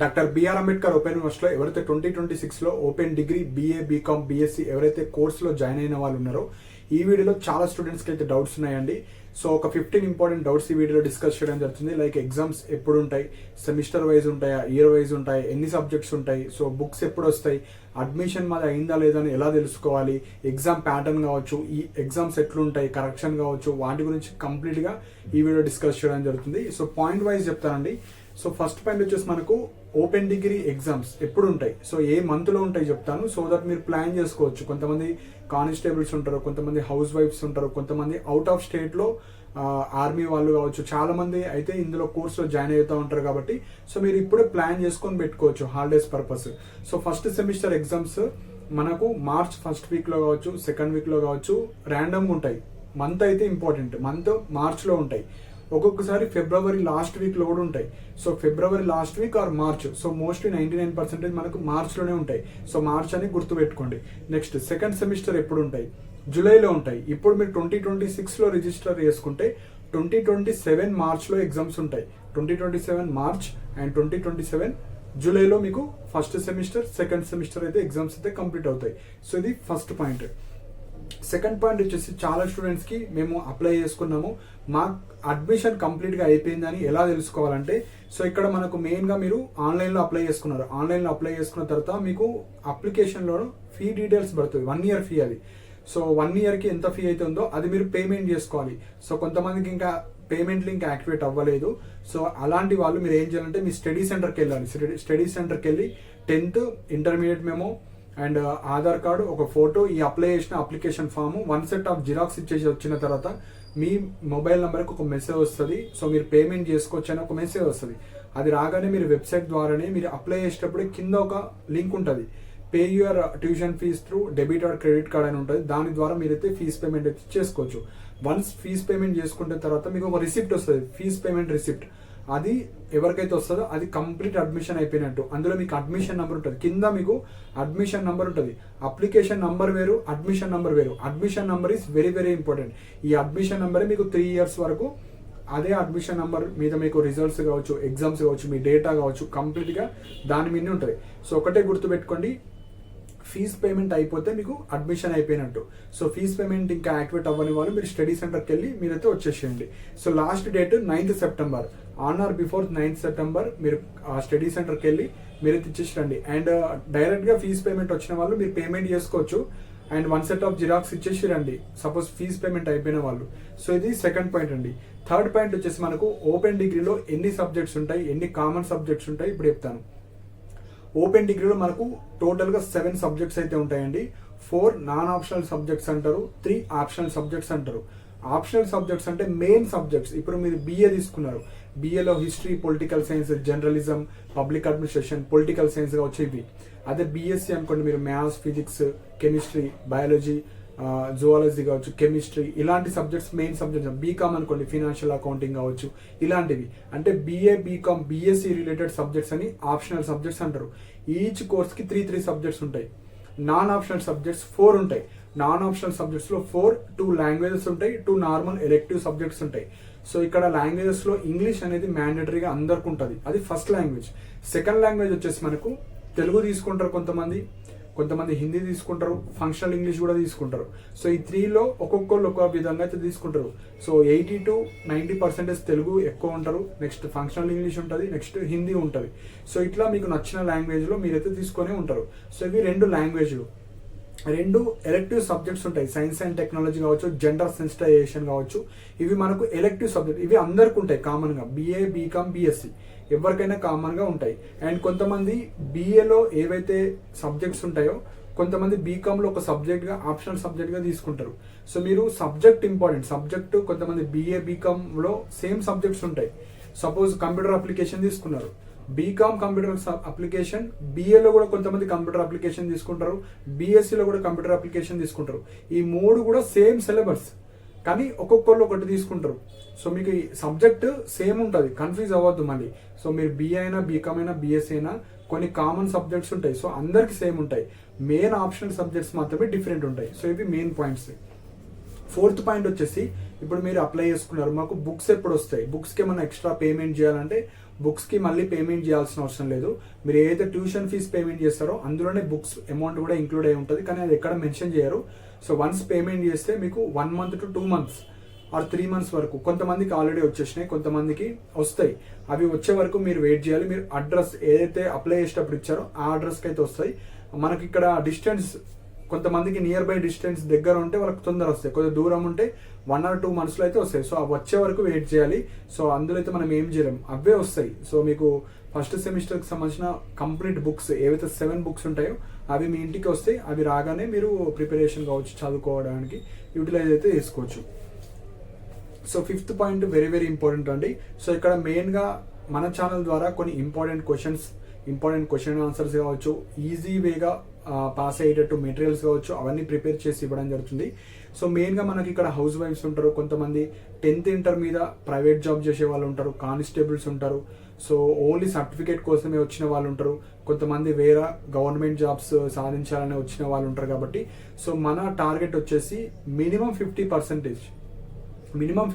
Doctor BR Ambedkar open యూనివర్సిటీలో ఎవరైతే 2026లో open degree BA BCom BSc ఎవరైతే కోర్సులో జాయిన్ అయిన వాళ్ళు ఉన్నారో ఈ వీడియోలో చాలా స్టూడెంట్స్కి అయితే డౌట్స్ ఉన్నాయండి. సో ఒక 15 ఇంపార్టెంట్ డౌట్స్ ఈ వీడియోలో డిస్కస్ చేయడం జరుగుతుంది. లైక్ ఎగ్జామ్స్ ఎప్పుడు ఉంటాయి, సెమిస్టర్ వైజ్ ఉంటాయా, ఇయర్ వైజ్ ఉంటాయి, ఎన్ని సబ్జెక్ట్స్ ఉంటాయి, సో బుక్స్ ఎప్పుడు వస్తాయి, అడ్మిషన్ మాది అయిందా లేదా అని ఎలా తెలుసుకోవాలి, ఎగ్జామ్ ప్యాటర్న్ కావచ్చు, ఈ ఎగ్జామ్స్ ఎట్లుంటాయి, కరెక్షన్ కావచ్చు, వాటి గురించి కంప్లీట్గా ఈ వీడియో డిస్కస్ చేయడం జరుగుతుంది. సో పాయింట్ వైజ్ చెప్తానండి. సో ఫస్ట్ పాయింట్ వచ్చేసి మనకు ఓపెన్ డిగ్రీ ఎగ్జామ్స్ ఎప్పుడు ఉంటాయి, సో ఏ మంత్లో ఉంటాయి చెప్తాను. సో దట్ మీరు ప్లాన్ చేసుకోవచ్చు. కొంతమంది కానిస్టేబుల్స్ ఉంటారు, కొంతమంది హౌస్ వైఫ్స్ ఉంటారు, కొంతమంది అవుట్ ఆఫ్ స్టేట్లో ఆర్మీ వాళ్ళు కావచ్చు, చాలా మంది అయితే ఇందులో కోర్సులో జాయిన్ అవుతూ ఉంటారు. కాబట్టి సో మీరు ఇప్పుడే ప్లాన్ చేసుకొని పెట్టుకోవచ్చు holidays purpose. So first semester exams మనకు మార్చ్ ఫస్ట్ వీక్లో కావచ్చు, సెకండ్ వీక్లో కావచ్చు, ర్యాండమ్గా ఉంటాయి. మంత్ అయితే ఇంపార్టెంట్, మంత్ మార్చ్లో ఉంటాయి. ఒక్కొక్కసారి ఫిబ్రవరి లాస్ట్ వీక్లో కూడా ఉంటాయి. So February last week or March, so mostly 99% మనకు మార్చ్లోనే ఉంటాయి. సో మార్చ్ అని గుర్తుపెట్టుకోండి. నెక్స్ట్ సెకండ్ సెమిస్టర్ ఎప్పుడు ఉంటాయి, జూలైలో ఉంటాయి. ఇప్పుడు మీరు 2026లో రిజిస్టర్ చేసుకుంటే 2027 మార్చ్లో ఎగ్జామ్స్ ఉంటాయి. 2027 మార్చ్ అండ్ 2027 జూలైలో మీకు ఫస్ట్ సెమిస్టర్ సెకండ్ సెమిస్టర్ అయితే ఎగ్జామ్స్ అయితే కంప్లీట్ అవుతాయి. సో ఇది ఫస్ట్ పాయింట్. సెకండ్ పాయింట్ వచ్చేసి చాలా స్టూడెంట్స్కి మేము అప్లై చేసుకున్నాము, మా అడ్మిషన్ కంప్లీట్గా అయిపోయిందని ఎలా తెలుసుకోవాలంటే, సో ఇక్కడ మనకు మెయిన్గా మీరు ఆన్లైన్లో అప్లై చేసుకున్నారు. ఆన్లైన్లో అప్లై చేసుకున్న తర్వాత మీకు అప్లికేషన్లో ఫీ డీటెయిల్స్ పడుతుంది. 1 year ఫీ అది. సో 1 yearకి ఎంత ఫీ అయితే ఉందో అది మీరు పేమెంట్ చేసుకోవాలి. సో కొంతమందికి ఇంకా పేమెంట్ లింక్ యాక్టివేట్ అవ్వలేదు. సో అలాంటి వాళ్ళు మీరు ఏం చేయాలంటే మీ స్టడీ సెంటర్కి వెళ్ళాలి. స్టడీ సెంటర్కి వెళ్ళి 10th intermediate memo and Aadhaar card, ఒక ఫోటో, ఈ అప్లై చేసిన application form, 1 set of xerox ఇచ్చేసి వచ్చిన తర్వాత మీ మొబైల్ నెంబర్కి ఒక మెసేజ్ వస్తుంది. సో మీరు పేమెంట్ చేసుకోవచ్చు అని ఒక మెసేజ్ వస్తుంది. అది రాగానే మీరు వెబ్సైట్ ద్వారానే మీరు అప్లై చేసేటప్పుడు కింద ఒక లింక్ ఉంటుంది, pay your tuition fee through debit or credit card అని ఉంటుంది. దాని ద్వారా మీరైతే ఫీజ్ పేమెంట్ అయితే చేసుకోవచ్చు. వన్స్ ఫీజ్ పేమెంట్ చేసుకున్న తర్వాత మీకు ఒక రిసిప్ట్ వస్తుంది, ఫీజ్ పేమెంట్ రిసిప్ట్. అది ఎవరికైతే వస్తుందో అది కంప్లీట్ అడ్మిషన్ అయిపోయినట్టు. అందులో మీకు అడ్మిషన్ నెంబర్ ఉంటుంది, కింద మీకు అడ్మిషన్ నెంబర్ ఉంటుంది. అప్లికేషన్ నెంబర్ వేరు, అడ్మిషన్ నెంబర్ వేరు. Admission number is very very important. ఈ అడ్మిషన్ నెంబరే మీకు 3 years వరకు అదే అడ్మిషన్ నెంబర్ మీద మీకు రిజల్ట్స్ కావచ్చు, ఎగ్జామ్స్ కావచ్చు, మీ డేటా కావచ్చు, కంప్లీట్గా దాని మీదనే ఉంటుంది. సో ఒకటే గుర్తుపెట్టుకోండి, ఫీజ్ పేమెంట్ అయిపోతే మీకు అడ్మిషన్ అయిపోయినట్టు. సో ఫీజ్ పేమెంట్ ఇంకా యాక్టివేట్ అవ్వని వాళ్ళు మీరు స్టడీ సెంటర్కి వెళ్ళి మీరైతే వచ్చేసేయండి. So last date 9th September, on are before 9th September మీరు ఆ స్టడీ సెంటర్కి వెళ్ళి మీరైతే ఇచ్చేసి రండి. అండ్ డైరెక్ట్గా ఫీజ్ పేమెంట్ వచ్చిన వాళ్ళు మీరు పేమెంట్ చేసుకోవచ్చు అండ్ 1 set ఆఫ్ జిరాక్స్ ఇచ్చేసి రండి, సపోజ్ ఫీజ్ పేమెంట్ అయిపోయిన వాళ్ళు. సో ఇది సెకండ్ పాయింట్ అండి. థర్డ్ పాయింట్ వచ్చేసి మనకు ఓపెన్ డిగ్రీలో ఎన్ని సబ్జెక్ట్స్ ఉంటాయి, ఎన్ని కామన్ సబ్జెక్ట్స్ ఉంటాయి ఇప్పుడు చెప్తాను. ఓపెన్ డిగ్రీలో మనకు టోటల్గా 7 సబ్జెక్ట్స్ అయితే ఉంటాయండి. 4 నాన్ ఆప్షనల్ సబ్జెక్ట్స్ అంటారు, 3 ఆప్షనల్ సబ్జెక్ట్స్ అంటారు. ఆప్షనల్ సబ్జెక్ట్స్ అంటే మెయిన్ సబ్జెక్ట్స్. ఇప్పుడు మీరు BA తీసుకున్నారు, BAలో history, political science, journalism, public administration, political సైన్స్గా వచ్చేవి. అదే BSc అనుకోండి, మీరు maths, physics, chemistry, biology, zoology కావచ్చు, కెమిస్ట్రీ, ఇలాంటి సబ్జెక్ట్స్ మెయిన్ సబ్జెక్ట్స్. బీకామ్ అనుకోండి, ఫినాన్షియల్ అకౌంటింగ్ కావచ్చు, ఇలాంటివి. అంటే BA, BCom, BSc related subjects అని ఆప్షనల్ సబ్జెక్ట్స్ అంటారు. ఈచ్ కోర్స్కి 3 సబ్జెక్ట్స్ ఉంటాయి. నాన్ ఆప్షనల్ సబ్జెక్ట్స్ 4 ఉంటాయి. నాన్ ఆప్షనల్ సబ్జెక్ట్స్లో 2 లాంగ్వేజెస్ ఉంటాయి, 2 నార్మల్ ఎలెక్టివ్ సబ్జెక్ట్స్ ఉంటాయి. సో ఇక్కడ లాంగ్వేజెస్లో ఇంగ్లీష్ అనేది మ్యాండేటరీగా అందరికి ఉంటుంది, అది ఫస్ట్ లాంగ్వేజ్. సెకండ్ లాంగ్వేజ్ వచ్చేసి మనకు తెలుగు తీసుకుంటారు కొంతమంది హిందీ తీసుకుంటారు, ఫంక్షనల్ ఇంగ్లీష్ కూడా తీసుకుంటారు. సో ఈ 3లో ఒక్కొక్కరు ఒక్కొక్క విధంగా అయితే తీసుకుంటారు. సో 80 to 90% తెలుగు ఎక్కువ ఉంటారు, నెక్స్ట్ ఫంక్షనల్ ఇంగ్లీష్ ఉంటుంది, నెక్స్ట్ హిందీ ఉంటుంది. సో ఇట్లా మీకు నచ్చిన లాంగ్వేజ్లో మీరైతే తీసుకొని ఉంటారు. సో ఇవి 2 లాంగ్వేజ్లు. 2 ఎలెక్టివ్ సబ్జెక్ట్స్ ఉంటాయి, సైన్స్ అండ్ టెక్నాలజీ కావచ్చు, జెండర్ సెన్సిటైజేషన్ కావచ్చు. ఇవి మనకు ఎలెక్టివ్ సబ్జెక్ట్, ఇవి అందరికి ఉంటాయి కామన్గా. BA, బీకామ్, BSc ఎవరికైనా కామన్గా ఉంటాయి. అండ్ కొంతమంది BAలో ఏవైతే సబ్జెక్ట్స్ ఉంటాయో కొంతమంది బీకామ్లో ఒక సబ్జెక్ట్గా ఆప్షనల్ సబ్జెక్ట్గా తీసుకుంటారు. సో మీరు సబ్జెక్ట్ ఇంపార్టెంట్. సబ్జెక్టు కొంతమంది BA, బీకామ్లో సేమ్ సబ్జెక్ట్స్ ఉంటాయి. సపోజ్ కంప్యూటర్ అప్లికేషన్ తీసుకున్నారు, బీకామ్ కంప్యూటర్ అప్లికేషన్, BAలో కూడా కొంతమంది కంప్యూటర్ అప్లికేషన్ తీసుకుంటారు, BScలో కూడా కంప్యూటర్ అప్లికేషన్ తీసుకుంటారు. ఈ 3 కూడా సేమ్ సిలబస్, కానీ ఒక్కొక్కళ్ళు ఒకటి తీసుకుంటారు. సో మీకు ఈ సబ్జెక్ట్ సేమ్ ఉంటుంది, కన్ఫ్యూజ్ అవ్వద్దు మళ్ళీ. సో మీరు BA అయినా, బీకామ్ అయినా, BSc అయినా కొన్ని కామన్ సబ్జెక్ట్స్ ఉంటాయి. సో అందరికి సేమ్ ఉంటాయి, మెయిన్ ఆప్షనల్ సబ్జెక్ట్స్ మాత్రమే డిఫరెంట్ ఉంటాయి. సో ఇవి మెయిన్ పాయింట్స్. ఫోర్త్ పాయింట్ వచ్చేసి ఇప్పుడు మీరు అప్లై చేసుకున్నారు, మాకు బుక్స్ ఎప్పుడు వస్తాయి, బుక్స్కి ఏమైనా ఎక్స్ట్రా పేమెంట్ చేయాలంటే బుక్స్కి మళ్ళీ పేమెంట్ చేయాల్సిన అవసరం లేదు. మీరు ఏదైతే ట్యూషన్ ఫీజ్ పేమెంట్ చేస్తారో అందులోనే బుక్స్ అమౌంట్ కూడా ఇంక్లూడ్ అయి ఉంటుంది, కానీ అది ఎక్కడ మెన్షన్ చేయరు. సో వన్స్ పేమెంట్ చేస్తే మీకు 1 month to 2 months or 3 months వరకు, కొంతమందికి ఆల్రెడీ వచ్చేసినాయి, కొంతమందికి వస్తాయి. అవి వచ్చే వరకు మీరు వెయిట్ చేయాలి. మీరు అడ్రస్ ఏదైతే అప్లై చేసేటప్పుడు ఇచ్చారో ఆ అడ్రస్కి అయితే వస్తాయి. మనకి ఇక్కడ డిస్టెన్స్ కొంతమందికి నియర్ బై డిస్టెన్స్ దగ్గర ఉంటే వాళ్ళకి తొందర వస్తాయి, కొద్దిగా దూరం ఉంటే 1 or 2 monthsలో అయితే వస్తాయి. సో అవి వచ్చే వరకు వెయిట్ చేయాలి. సో అందులో అయితే మనం ఏం చేయలేం, అవే వస్తాయి. సో మీకు ఫస్ట్ సెమిస్టర్కి సంబంధించిన కంప్లీట్ బుక్స్ ఏవైతే 7 books ఉంటాయో అవి మీ ఇంటికి వస్తాయి. అవి రాగానే మీరు ప్రిపరేషన్ కావచ్చు, చదువుకోవడానికి యూటిలైజ్ అయితే చేసుకోవచ్చు. So 5th point very very important అండి. సో ఇక్కడ మెయిన్గా మన ఛానల్ ద్వారా కొన్ని ఇంపార్టెంట్ క్వశ్చన్ ఆన్సర్స్ కావచ్చు, ఈజీ వేగా పాస్ అయ్యేటట్టు మెటీరియల్స్ కావచ్చు, అవన్నీ ప్రిపేర్ చేసి ఇవ్వడం జరుగుతుంది. సో మెయిన్గా మనకి ఇక్కడ హౌస్ వైఫ్స్ ఉంటారు, కొంతమంది 10th ఇంటర్ మీద ప్రైవేట్ జాబ్ చేసే వాళ్ళు ఉంటారు, కానిస్టేబుల్స్ ఉంటారు, సో ఓన్లీ సర్టిఫికేట్ కోసమే వచ్చిన వాళ్ళు ఉంటారు, కొంతమంది వేరే గవర్నమెంట్ జాబ్స్ సాధించాలని వచ్చిన వాళ్ళు ఉంటారు. కాబట్టి సో మన టార్గెట్ వచ్చేసి మినిమం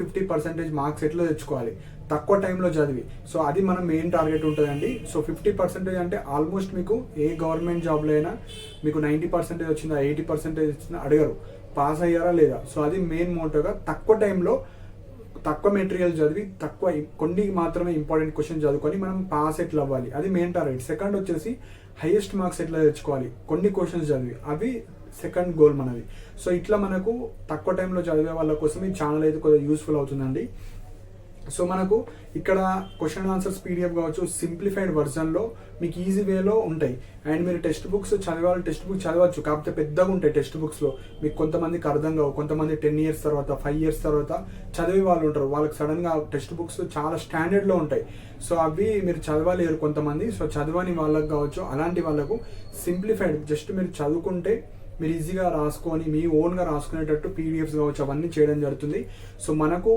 50% మార్క్స్ ఎట్లా తెచ్చుకోవాలి తక్కువ టైంలో చదివి. సో అది మన మెయిన్ టార్గెట్ ఉంటుందండి. సో 50% అంటే ఆల్మోస్ట్ మీకు ఏ గవర్నమెంట్ జాబ్లో అయినా మీకు 90% వచ్చిందా 80% వచ్చిందా అడగరు, పాస్ అయ్యారా లేదా. సో అది మెయిన్ మోటోగా తక్కువ టైంలో తక్కువ మెటీరియల్ చదివి కొన్ని మాత్రమే ఇంపార్టెంట్ క్వశ్చన్ చదువుకొని మనం పాస్ ఎట్లా అవ్వాలి, అది మెయిన్ టార్గెట్. సెకండ్ వచ్చేసి హైయెస్ట్ మార్క్స్ ఎట్లా తెచ్చుకోవాలి, కొన్ని క్వశ్చన్స్ చదివి, అవి సెకండ్ గోల్ మనది. సో ఇట్లా మనకు తక్కువ టైంలో చదివే వాళ్ళ కోసం ఈ ఛానల్ అయితే కొద్దిగా యూస్ఫుల్ అవుతుందండి. సో మనకు ఇక్కడ క్వశ్చన్ ఆన్సర్స్ పీడిఎఫ్ కావచ్చు, సింప్లిఫైడ్ వర్జన్లో మీకు ఈజీ వేలో ఉంటాయి. అండ్ మీరు టెక్స్ట్ బుక్స్ చదివాలి, టెక్స్ట్ బుక్ చదవచ్చు, కాకపోతే పెద్దగా ఉంటాయి టెక్స్ట్ బుక్స్లో. మీకు కొంతమందికి అర్థం కావు, కొంతమంది 10 years తర్వాత 5 years తర్వాత చదివే వాళ్ళు ఉంటారు, వాళ్ళకి సడన్గా టెక్స్ట్ బుక్స్ చాలా స్టాండర్డ్లో ఉంటాయి. సో అవి మీరు చదవలేరు కొంతమంది. సో చదవని వాళ్ళకి కావచ్చు, అలాంటి వాళ్ళకు సింప్లిఫైడ్ జస్ట్ మీరు చదువుకుంటే మీరు ఈజీగా రాసుకొని మీ ఓన్గా రాసుకునేటట్టు పీడిఎఫ్స్ కావచ్చు అవన్నీ చేయడం జరుగుతుంది. సో మనకు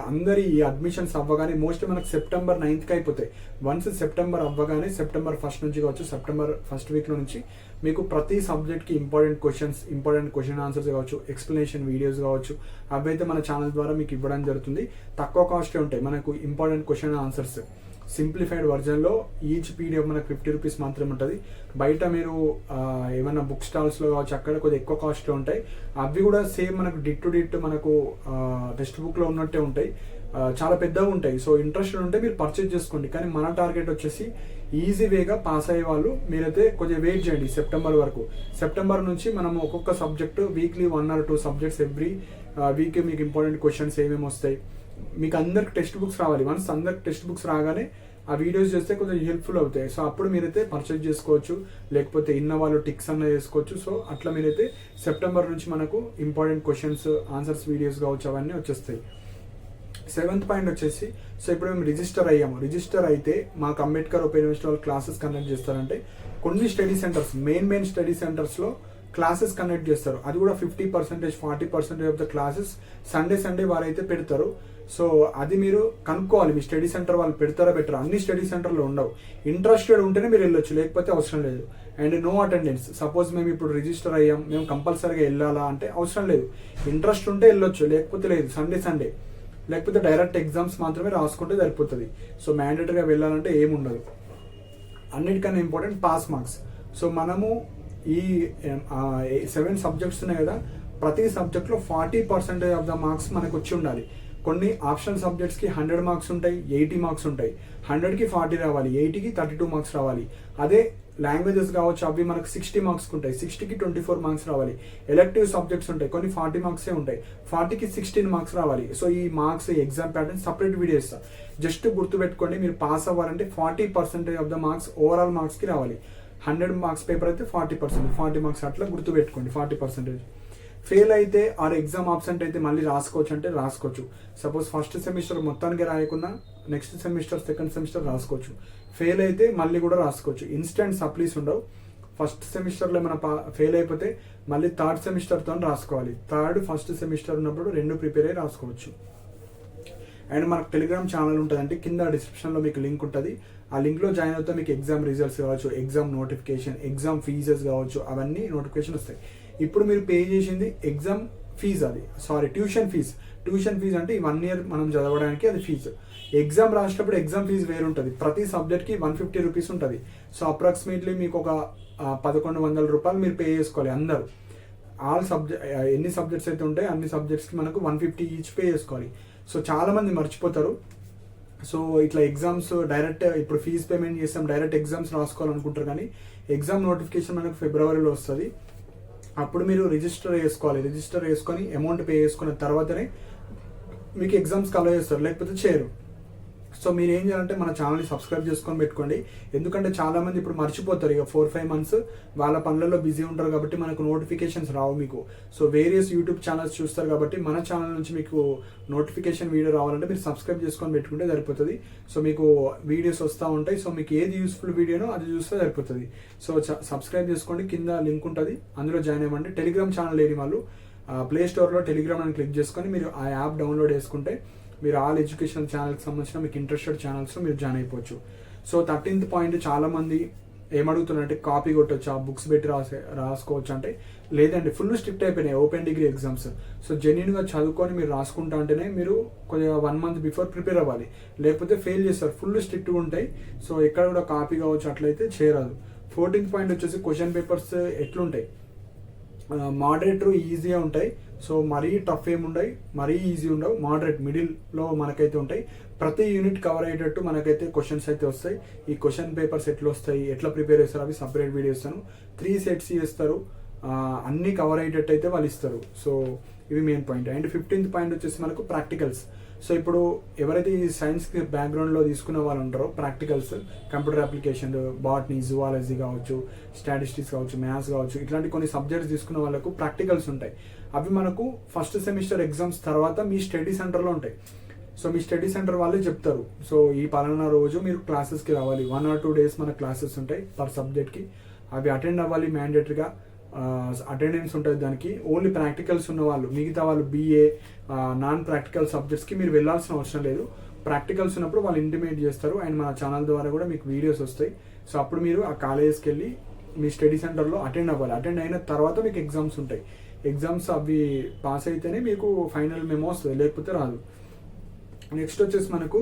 అందరి ఈ అడ్మిషన్స్ అవ్వగానే మోస్ట్లీ మనకు September 9th అయిపోతాయి. వన్స్ సెప్టెంబర్ అవ్వగానే September 1st నుంచి కావచ్చు, September 1st week నుంచి మీకు ప్రతి సబ్జెక్ట్కి ఇంపార్టెంట్ క్వశ్చన్ ఆన్సర్స్ కావచ్చు, ఎక్స్ప్లెనేషన్ వీడియోస్ కావచ్చు, అవైతే మన ఛానల్ ద్వారా మీకు ఇవ్వడం జరుగుతుంది. తక్కువ కాస్టే ఉంటాయి మనకు ఇంపార్టెంట్ క్వశ్చన్ ఆన్సర్స్. సింప్లిఫైడ్ వర్జన్లో ఈచ్ పీడిఎఫ్ మనకు 50 rupees మాత్రమే ఉంటుంది. బయట మీరు ఏమైనా బుక్ స్టాల్స్లో కావచ్చు అక్కడ కొద్దిగా ఎక్కువ కాస్ట్లో ఉంటాయి. అవి కూడా సేమ్ మనకు డిట్ టు డిట్ మనకు టెక్స్ట్ బుక్లో ఉన్నట్టే ఉంటాయి, చాలా పెద్దగా ఉంటాయి. సో ఇంట్రెస్టెడ్ ఉంటే మీరు పర్చేజ్ చేసుకోండి. కానీ మన టార్గెట్ వచ్చేసి ఈజీ వేగా పాస్ అయ్యే వాళ్ళు మీరైతే కొద్దిగా వెయిట్ చేయండి సెప్టెంబర్ వరకు. సెప్టెంబర్ నుంచి మనం ఒక్కొక్క subject weekly 1 or 2 subjects every week మీకు ఇంపార్టెంట్ క్వశ్చన్స్ ఏమేమి వస్తాయి, మీకు అందరికి టెక్స్ట్ బుక్స్ రావాలి. వన్స్ అందరికి టెక్స్ట్ బుక్స్ రాగానే ఆ వీడియోస్ చేస్తే కొంచెం హెల్ప్ఫుల్ అవుతాయి. సో అప్పుడు మీరైతే పర్చేజ్ చేసుకోవచ్చు, లేకపోతే ఇన్న వాళ్ళు టిక్స్ అన్న చేసుకోవచ్చు. సో అట్లా మీరైతే సెప్టెంబర్ నుంచి మనకు ఇంపార్టెంట్ క్వశ్చన్స్ ఆన్సర్స్ వీడియోస్ కావచ్చు అవన్నీ వచ్చేస్తాయి. 7th పాయింట్ వచ్చేసి, సో ఇప్పుడు మేము రిజిస్టర్ అయ్యాము. రిజిస్టర్ అయితే మాకు అంబేద్కర్ ఓపెన్ యూనివర్సిటీ వాళ్ళు క్లాసెస్ కండక్ట్ చేస్తారంటే కొన్ని స్టడీ సెంటర్స్ మెయిన్ స్టడీ సెంటర్స్లో క్లాసెస్ కండక్ట్ చేస్తారు. అది కూడా 50%, 40% ఆఫ్ ద క్లాసెస్ సండే వారైతే పెడతారు. సో అది మీరు కనుక్కోవాలి, మీ స్టడీ సెంటర్ వాళ్ళు పెడతారా బెటర్. అన్ని స్టడీ సెంటర్లో ఉండవు, ఇంట్రెస్టెడ్ ఉంటేనే మీరు వెళ్ళొచ్చు, లేకపోతే అవసరం లేదు. And no attendance. సపోజ్ మేము ఇప్పుడు రిజిస్టర్ అయ్యాం, మేము కంపల్సరీగా వెళ్ళాలా అంటే అవసరం లేదు. ఇంట్రెస్ట్ ఉంటే వెళ్ళొచ్చు, లేకపోతే లేదు. సండే లేకపోతే డైరెక్ట్ ఎగ్జామ్స్ మాత్రమే రాసుకుంటే సరిపోతుంది. సో మ్యాండేటరీగా వెళ్ళాలంటే ఏముండదు. అన్నిటికన్నా ఇంపార్టెంట్ పాస్ మార్క్స్. సో మనము ఈ 7 subjects ఉన్నాయి కదా, ప్రతి సబ్జెక్ట్లో 40% ఆఫ్ ద మార్క్స్ మనకు వచ్చి ఉండాలి. కొన్ని ఆప్షనల్ సబ్జెక్ట్స్కి 100 marks ఉంటాయి, 80 marks ఉంటాయి. 100కి 40 రావాలి, 80కి 32 marks రావాలి. అదే లాంగ్వేజెస్ కావచ్చు అవి మనకు 60 marks ఉంటాయి, 60కి 24 marks రావాలి. ఎలెక్టివ్ సబ్జెక్ట్స్ ఉంటాయి, కొన్ని 40 marks ఉంటాయి, 40కి 16 marks రావాలి. సో ఈ marks exam pattern separate video ఇస్తా, జస్ట్ గుర్తుపెట్టుకోండి. మీరు పాస్ అవ్వాలంటే 40% ఆఫ్ ద మార్క్స్ ఓవరాల్ మార్క్స్కి రావాలి. 100 marks పేపర్ అయితే 40 marks అట్లా గుర్తుపెట్టుకోండి. 40% ఫెయిల్ అయితే ఆర్ ఎగ్జామ్ ఆబ్సెంట్ అయితే మళ్ళీ రాసుకోవచ్చు అంటే రాసుకోవచ్చు. సపోజ్ ఫస్ట్ సెమిస్టర్ మొత్తానికి రాయకుండా నెక్స్ట్ సెమిస్టర్ సెకండ్ సెమిస్టర్ రాసుకోవచ్చు. ఫెయిల్ అయితే మళ్ళీ కూడా రాసుకోవచ్చు. ఇన్స్టెంట్ సప్లీస్ ఉండవు. ఫస్ట్ సెమిస్టర్లో ఏమైనా ఫెయిల్ అయిపోతే మళ్ళీ థర్డ్ సెమిస్టర్తో రాసుకోవాలి. ఫస్ట్ సెమిస్టర్ ఉన్నప్పుడు 2 ప్రిపేర్ అయ్యి రాసుకోవచ్చు. అండ్ మనకు టెలిగ్రామ్ ఛానల్ ఉంటుందంటే కింద డిస్క్రిప్షన్లో మీకు లింక్ ఉంటుంది. ఆ లింక్లో జాయిన్ అవుతే మీకు ఎగ్జామ్ రిజల్ట్స్ కావచ్చు, ఎగ్జామ్ నోటిఫికేషన్, ఎగ్జామ్ ఫీజెస్ కావచ్చు, అవన్నీ నోటిఫికేషన్ వస్తాయి. ఇప్పుడు మీరు పే చేసింది ఎగ్జామ్ ఫీజ్, అది ట్యూషన్ ఫీజ్. ట్యూషన్ ఫీజు అంటే ఈ 1 year మనం చదవడానికి అది ఫీజు. ఎగ్జామ్ రాసేటప్పుడు ఎగ్జామ్ ఫీజు వేరు ఉంటుంది. ప్రతి సబ్జెక్ట్కి 150 రూపీస్ ఉంటుంది. సో అప్రాక్సిమేట్లీ మీకు ఒక 1100 రూపాయలు మీరు పే చేసుకోవాలి అందరూ. ఎన్ని సబ్జెక్ట్స్ అయితే ఉంటాయి అన్ని సబ్జెక్ట్స్కి మనకు 150 ఈచ్ పే చేసుకోవాలి. సో చాలామంది మర్చిపోతారు. సో ఇట్లా ఎగ్జామ్స్ డైరెక్ట్ ఇప్పుడు ఫీజు పేమెంట్ చేస్తాం డైరెక్ట్ ఎగ్జామ్స్ రాసుకోవాలనుకుంటారు, కానీ ఎగ్జామ్ నోటిఫికేషన్ మనకు ఫిబ్రవరిలో వస్తుంది. అప్పుడు మీరు రిజిస్టర్ చేసుకోవాలి. రిజిస్టర్ చేసుకొని అమౌంట్ పే చేసుకున్న తర్వాతనే మీకు ఎగ్జామ్స్కి అలో చేస్తారు, లేకపోతే చేయరు. సో మీరు ఏం చేయాలంటే మన ఛానల్ని సబ్స్క్రైబ్ చేసుకొని పెట్టుకోండి. ఎందుకంటే చాలామంది ఇప్పుడు మర్చిపోతారు, ఇక 4-5 months వాళ్ళ పనులలో బిజీ ఉంటారు కాబట్టి మనకు నోటిఫికేషన్స్ రావు మీకు. సో వేరియస్ యూట్యూబ్ ఛానల్స్ చూస్తారు కాబట్టి మన ఛానల్ నుంచి మీకు నోటిఫికేషన్ వీడియో రావాలంటే మీరు సబ్స్క్రైబ్ చేసుకొని పెట్టుకుంటే సరిపోతుంది. సో మీకు వీడియోస్ వస్తూ ఉంటాయి. సో మీకు ఏది యూస్ఫుల్ వీడియోనో అది చూస్తే సరిపోతుంది. సో సబ్స్క్రైబ్ చేసుకోండి, కింద లింక్ ఉంటుంది, అందులో జాయిన్ అవ్వండి. టెలిగ్రామ్ ఛానల్ లేని వాళ్ళు ప్లే స్టోర్లో టెలిగ్రామ్ అని క్లిక్ చేసుకొని మీరు ఆ యాప్ డౌన్లోడ్ చేసుకుంటే మీరు ఆల్ ఎడ్యుకేషన్ ఛానల్కి సంబంధించిన మీకు ఇంట్రెస్టెడ్ ఛానల్స్లో మీరు జాయిన్ అయిపోవచ్చు. సో 13th పాయింట్ చాలామంది ఏమడుగుతున్నారంటే కాపీ కొట్టొచ్చా, బుక్స్ పెట్టి రాసుకోవచ్చు అంటే లేదండి, ఫుల్ స్ట్రిక్ట్ అయిపోయినాయి ఓపెన్ డిగ్రీ ఎగ్జామ్స్. సో జెన్యున్గా చదువుకొని మీరు రాసుకుంటా అంటేనే మీరు కొద్దిగా 1 month బిఫోర్ ప్రిపేర్ అవ్వాలి, లేకపోతే ఫెయిల్ చేస్తారు. ఫుల్ స్ట్రిక్ట్గా ఉంటాయి. సో ఎక్కడ కూడా కాపీ కావచ్చు అట్లయితే చేయరాదు. 14th పాయింట్ వచ్చేసి క్వశ్చన్ పేపర్స్ ఎట్లుంటాయి, మోడరేట్ ఈజీగా ఉంటాయి. సో మరీ టఫ్ ఏమి ఉండవు, మరీ ఈజీ ఉండవు, మోడరేట్ మిడిల్లో మనకైతే ఉంటాయి. ప్రతి యూనిట్ కవర్ అయ్యేటట్టు మనకైతే క్వశ్చన్స్ అయితే వస్తాయి. ఈ క్వశ్చన్ పేపర్స్ ఎట్లా వస్తాయి, ఎట్లా ప్రిపేర్ చేస్తారు అవి సపరేట్ వీడియో ఇస్తాను. 3 sets చేస్తారు, అన్నీ కవర్ అయ్యేటట్టు అయితే వాళ్ళు ఇస్తారు. సో ఇవి main point. And 15th point వచ్చేసి మనకు ప్రాక్టికల్స్. సో ఇప్పుడు ఎవరైతే ఈ సైన్స్ బ్యాక్గ్రౌండ్లో తీసుకున్న వాళ్ళు ఉంటారో practicals, computer application, botany, zoology కావచ్చు, స్టాటిస్టిక్స్ కావచ్చు, మ్యాథ్స్ కావచ్చు, ఇట్లాంటి కొన్ని సబ్జెక్ట్స్ తీసుకున్న వాళ్ళకు ప్రాక్టికల్స్ ఉంటాయి. అవి మనకు ఫస్ట్ సెమిస్టర్ ఎగ్జామ్స్ తర్వాత మీ స్టడీ సెంటర్లో ఉంటాయి. సో మీ స్టడీ సెంటర్ వాళ్ళే చెప్తారు. సో ఈ పలానా రోజు మీరు క్లాసెస్కి రావాలి, 1 or 2 days మన క్లాసెస్ ఉంటాయి పర్ సబ్జెక్ట్కి, అవి అటెండ్ అవ్వాలి మ్యాండేటరీగా. అటెండెన్స్ ఉంటుంది దానికి. ఓన్లీ ప్రాక్టికల్స్ ఉన్న వాళ్ళు, మిగతా వాళ్ళు BA నాన్ ప్రాక్టికల్ సబ్జెక్ట్స్కి మీరు వెళ్ళాల్సిన అవసరం లేదు. ప్రాక్టికల్స్ ఉన్నప్పుడు వాళ్ళు ఇంటిమేట్ చేస్తారు అండ్ మన ఛానల్ ద్వారా కూడా మీకు వీడియోస్ వస్తాయి. సో అప్పుడు మీరు ఆ కాలేజెస్కి వెళ్ళి మీ స్టడీ సెంటర్లో అటెండ్ అవ్వాలి. అటెండ్ అయిన తర్వాత మీకు ఎగ్జామ్స్ ఉంటాయి. ఎగ్జామ్స్ అవి పాస్ అయితేనే మీకు ఫైనల్ మెమో వస్తుంది, లేకపోతే రాదు. నెక్స్ట్ వచ్చేసి మనకు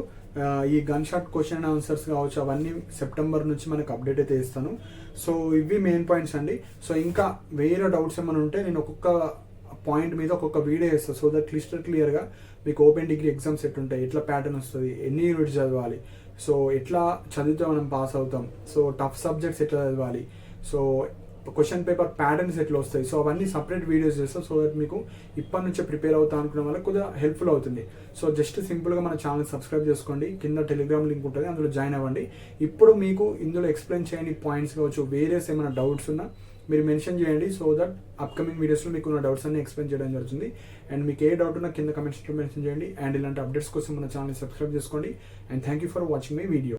ఈ gun shot question and answers కావచ్చు, అవన్నీ సెప్టెంబర్ నుంచి మనకు అప్డేట్ అయితే ఇస్తాను. సో ఇవి మెయిన్ పాయింట్స్ అండి. సో ఇంకా వేరే డౌట్స్ ఏమైనా ఉంటే నేను ఒక్కొక్క పాయింట్ మీద ఒక్కొక్క వీడియో వేస్తాను. సో దట్ క్లియర్గా మీకు ఓపెన్ డిగ్రీ ఎగ్జామ్స్ ఎట్లుంటాయి, ఎట్లా ప్యాటర్న్ వస్తుంది, ఎన్ని యూనిట్స్ చదవాలి, సో ఎట్లా చదివితే మనం పాస్ అవుతాం, సో టఫ్ సబ్జెక్ట్స్ ఎట్లా చదవాలి, సో క్వశ్చన్ పేపర్ ప్యాటర్న్స్ ఎట్లా వస్తాయి, సో అవన్నీ సపరేట్ వీడియోస్ చేస్తాం. సో దట్ మీకు ఇప్పటి నుంచే ప్రిపేర్ అవుతా అనుకున్న వల్ల కొద్దిగా హెల్ప్ఫుల్ అవుతుంది. సో జస్ట్ సింపుల్గా మన ఛానల్ సబ్స్క్రైబ్ చేసుకోండి, కింద టెలిగ్రామ్ లింక్ ఉంటుంది, అందులో జాయిన్ అవ్వండి. ఇప్పుడు మీకు ఇందులో ఎక్స్ప్లెయిన్ చేయని పాయింట్స్ కావచ్చు, వేరియస్ ఏమైనా డౌట్స్ ఉన్నా మీరు మెన్షన్ చేయండి. సో దట్ అప్కమింగ్ వీడియోస్లో మీకు ఉన్న డౌట్స్ అన్ని ఎక్స్ప్లెయిన్ చేయడం జరుగుతుంది. అండ్ మీకు ఏ డౌట్ ఉన్నా కింద కమెంట్స్లో మెన్షన్ చేయండి. అండ్ ఇలాంటి అప్డేట్స్ కోసం మన ఛానల్ సబ్స్క్రైబ్ చేసుకోండి. And thank you for watching my video.